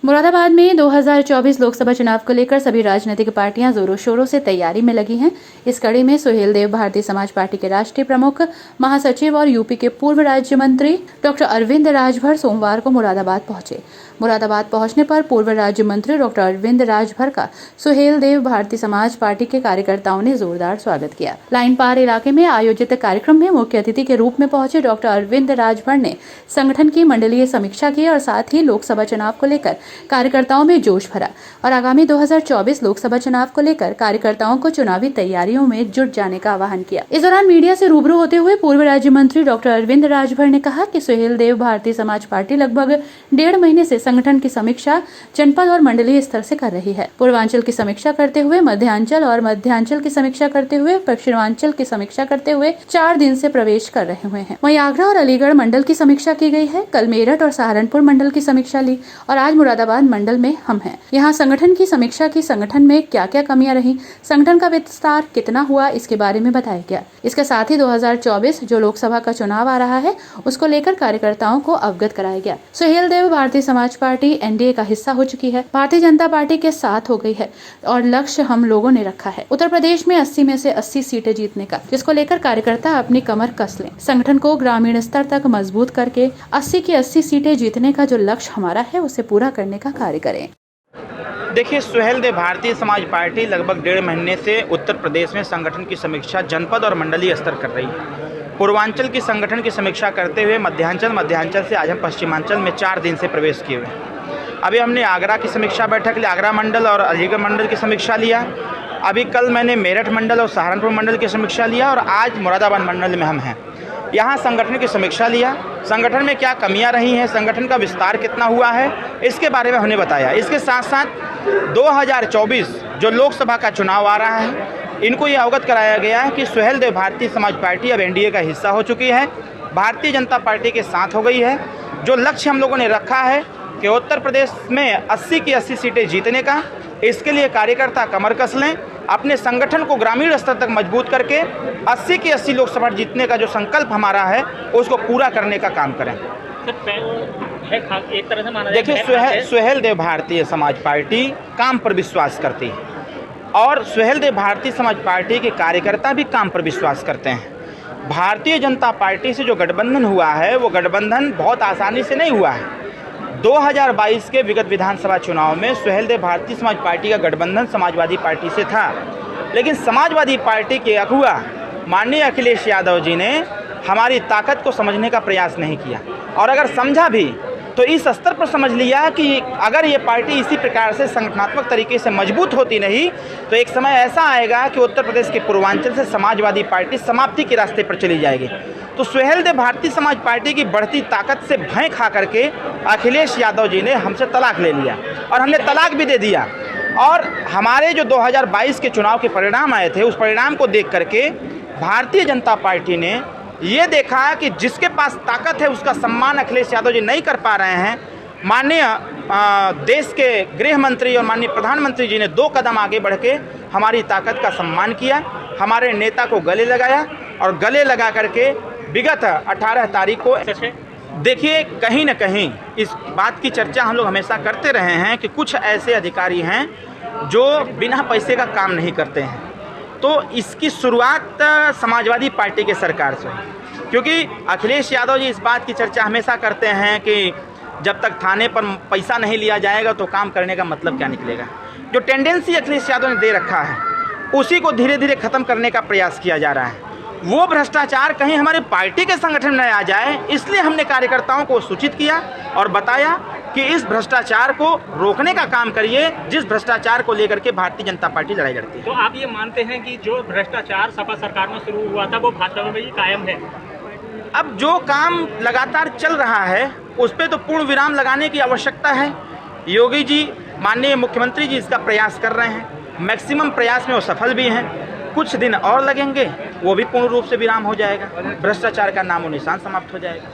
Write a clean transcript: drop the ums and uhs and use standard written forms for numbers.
मुरादाबाद में 2024 लोकसभा चुनाव को लेकर सभी राजनीतिक पार्टियां जोरों शोरों से तैयारी में लगी हैं। इस कड़ी में सुहेल देव भारतीय समाज पार्टी के राष्ट्रीय प्रमुख, महासचिव और यूपी के पूर्व राज्य मंत्री डॉक्टर अरविंद राजभर सोमवार को मुरादाबाद पहुंचे। मुरादाबाद पहुंचने पर पूर्व राज्य मंत्री डॉक्टर अरविंद राजभर का सुहेल देव भारतीय समाज पार्टी के कार्यकर्ताओं ने जोरदार स्वागत किया। लाइन पार इलाके में आयोजित कार्यक्रम में मुख्य अतिथि के रूप में पहुंचे डॉक्टर अरविंद राजभर ने संगठन की मंडलीय समीक्षा की और साथ ही लोकसभा चुनाव को लेकर कार्यकर्ताओं में जोश भरा और आगामी 2024 लोकसभा चुनाव को लेकर कार्यकर्ताओं को चुनावी तैयारियों में जुट जाने का आह्वान किया। इस दौरान मीडिया से रूबरू होते हुए पूर्व राज्य मंत्री डॉक्टर अरविंद राजभर ने कहा कि सुहेल देव भारतीय समाज पार्टी लगभग 1.5 महीने से संगठन की समीक्षा जनपद और मंडलीय स्तर से कर रही है। पूर्वांचल की समीक्षा करते हुए मध्यांचल और मध्यांचल की समीक्षा करते हुए पश्चिमांचल की समीक्षा करते हुए 4 दिन से प्रवेश कर रहे हुए हैं। वहीं आगरा और अलीगढ़ मंडल की समीक्षा की गई है। कल मेरठ और सहारनपुर मंडल की समीक्षा ली और आज मुरादाबाद मंडल में हम हैं। यहाँ संगठन की समीक्षा की, संगठन में क्या क्या कमियां रही, संगठन का विस्तार कितना हुआ, इसके बारे में बताया गया। इसके साथ ही 2024 जो लोकसभा का चुनाव आ रहा है उसको लेकर कार्यकर्ताओं को अवगत कराया गया। सुहेल देव भारतीय समाज पार्टी एनडीए का हिस्सा हो चुकी है, भारतीय जनता पार्टी के साथ हो गई है और लक्ष्य हम लोगों ने रखा है उत्तर प्रदेश में 80 में से 80 सीटें जीतने का, जिसको लेकर कार्यकर्ता अपनी कमर कस लें। संगठन को ग्रामीण स्तर तक मजबूत करके 80 की 80 सीटें जीतने का जो लक्ष्य हमारा है उसे पूरा करने का कार्य करें। देखिए, सुहेल देव भारतीय समाज पार्टी लगभग 1.5 महीने से उत्तर प्रदेश में संगठन की समीक्षा जनपद और मंडलीय स्तर कर रही है। पूर्वांचल की संगठन की समीक्षा करते हुए मध्यांचल से आज हम पश्चिमांचल में 4 दिन से प्रवेश किए हुए हैं। अभी हमने आगरा की समीक्षा बैठक ली, आगरा मंडल और अलीगढ़ मंडल की समीक्षा लिया। अभी कल मैंने मेरठ मंडल और सहारनपुर मंडल की समीक्षा लिया और आज मुरादाबाद मंडल में हम हैं। यहाँ संगठन की समीक्षा लिया, संगठन में क्या कमियां रही हैं, संगठन का विस्तार कितना हुआ है, इसके बारे में हमने बताया। इसके साथ साथ 2024 जो लोकसभा का चुनाव आ रहा है, इनको ये अवगत कराया गया है कि सुहेल देव भारतीय समाज पार्टी अब एनडीए का हिस्सा हो चुकी है, भारतीय जनता पार्टी के साथ हो गई है। जो लक्ष्य हम लोगों ने रखा है कि उत्तर प्रदेश में 80 की 80 सीटें जीतने का, इसके लिए कार्यकर्ता कमर कस लें, अपने संगठन को ग्रामीण स्तर तक मजबूत करके 80 की 80 लोकसभा जीतने का जो संकल्प हमारा है उसको पूरा करने का काम करें। एक तरह से माना देखिए, सुहेल देव भारतीय समाज पार्टी काम पर विश्वास करती है और सुहेल देव भारतीय समाज पार्टी के कार्यकर्ता भी काम पर विश्वास करते हैं। भारतीय जनता पार्टी से जो गठबंधन हुआ है वो गठबंधन बहुत आसानी से नहीं हुआ है। 2022 के विगत विधानसभा चुनाव में सुहेल देव भारतीय समाज पार्टी का गठबंधन समाजवादी पार्टी से था, लेकिन समाजवादी पार्टी के अगुआ माननीय अखिलेश यादव जी ने हमारी ताकत को समझने का प्रयास नहीं किया और अगर समझा भी तो इस स्तर पर समझ लिया कि अगर ये पार्टी इसी प्रकार से संगठनात्मक तरीके से मजबूत होती नहीं तो एक समय ऐसा आएगा कि उत्तर प्रदेश के पूर्वांचल से समाजवादी पार्टी समाप्ति के रास्ते पर चली जाएगी। तो सुहेल देव भारतीय समाज पार्टी की बढ़ती ताकत से भय खा करके अखिलेश यादव जी ने हमसे तलाक ले लिया और हमने तलाक भी दे दिया। और हमारे जो 2022 के चुनाव के परिणाम आए थे उस परिणाम को देख करके भारतीय जनता पार्टी ने ये देखा कि जिसके पास ताकत है उसका सम्मान अखिलेश यादव जी नहीं कर पा रहे हैं। माननीय देश के गृह मंत्री और माननीय प्रधानमंत्री जी ने 2 कदम आगे बढ़ के हमारी ताकत का सम्मान किया, हमारे नेता को गले लगाया और गले लगा करके विगत 18 तारीख को देखिए, कहीं न कहीं इस बात की चर्चा हम लोग हमेशा करते रहे हैं कि कुछ ऐसे अधिकारी हैं जो बिना पैसे का काम नहीं करते हैं। तो इसकी शुरुआत समाजवादी पार्टी के सरकार से हुई, क्योंकि अखिलेश यादव जी इस बात की चर्चा हमेशा करते हैं कि जब तक थाने पर पैसा नहीं लिया जाएगा तो काम करने का मतलब क्या निकलेगा। जो टेंडेंसी अखिलेश यादव ने दे रखा है उसी को धीरे धीरे ख़त्म करने का प्रयास किया जा रहा है। वो भ्रष्टाचार कहीं हमारे पार्टी के संगठन में आ जाए, इसलिए हमने कार्यकर्ताओं को सूचित किया और बताया कि इस भ्रष्टाचार को रोकने का काम करिए, जिस भ्रष्टाचार को लेकर के भारतीय जनता पार्टी लड़ाई लड़ती है। तो आप ये मानते हैं कि जो भ्रष्टाचार सपा सरकार में शुरू हुआ था वो भाजपा में भी कायम है? अब जो काम लगातार चल रहा है उस पर तो पूर्ण विराम लगाने की आवश्यकता है। योगी जी, माननीय मुख्यमंत्री जी इसका प्रयास कर रहे हैं, मैक्सिमम प्रयास में वो सफल भी हैं। कुछ दिन और लगेंगे, वो भी पूर्ण रूप से विराम हो जाएगा, भ्रष्टाचार का नामो निशान समाप्त हो जाएगा।